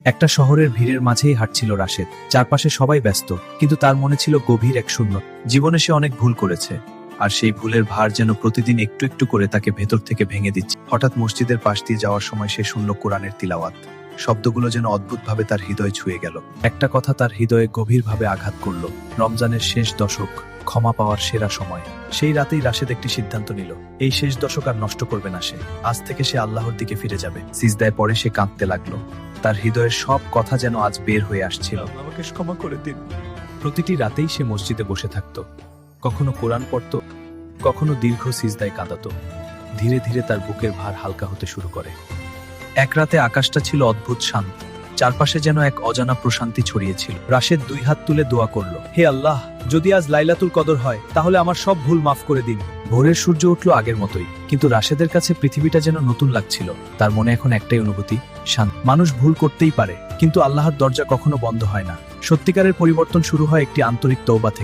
একটা শহরের ভিড়ের মাঝেই হাঁটছিল রাশেদ। চারপাশে সবাই ব্যস্ত, কিন্তু তার মনে ছিল গভীর এক শূন্য। জীবনে সে অনেক ভুল করেছে, আর সেই ভুলের ভার যেন প্রতিদিন একটু একটু করে তাকে ভেতর থেকে ভেঙে দিচ্ছে। হঠাৎ মসজিদের পাশ দিয়ে যাওয়ার সময় সে শুনল কোরআনের তিলাওয়াত। শব্দগুলো যেন অদ্ভুতভাবে তার হৃদয় ছুঁয়ে গেল। একটা কথা তার হৃদয়ে গভীরভাবে আঘাত করল। রমজানের শেষ দশক, ক্ষমা পাওয়ার সেরা সময়। সেই রাতেই রাশেদ একটি সিদ্ধান্ত নিল, এই শেষ দশক আর নষ্ট করবে না সে। আজ থেকে সে আল্লাহর দিকে ফিরে যাবে। সিজদায় পড়ে সে কাঁদতে লাগলো। তার হৃদয়ের সব কথা যেন আজ বের হয়ে আসছিল। আমাকে ক্ষমা করে দিন। প্রতিটি রাতেই সে মসজিদে বসে থাকত, কখনো কোরআন পড়ত, কখনো দীর্ঘ সিজদায় কাঁদাত। ধীরে ধীরে তার বুকের ভার হালকা হতে শুরু করে। এক রাতে আকাশটা ছিল অদ্ভুত শান্ত, চারপাশে যেন এক অজানা প্রশান্তি ছড়িয়েছিল। রাশেদ দুই হাত তুলে দোয়া করল, হে আল্লাহ, যদি আজ লাইলাতুল কদর হয় তাহলে আমার সব ভুল মাফ করে দিন। ভোরের সূর্য উঠল আগের মতোই, কিন্তু রাশেদের কাছে পৃথিবীটা যেন নতুন লাগছিল। তার মনে এখন একটাই অনুভূতি, শান্তি। মানুষ ভুল করতেই পারে, কিন্তু আল্লাহর দরজা কখনো বন্ধ হয় না। সত্যিকারের পরিবর্তন শুরু হয় একটি আন্তরিক তওবা থেকে।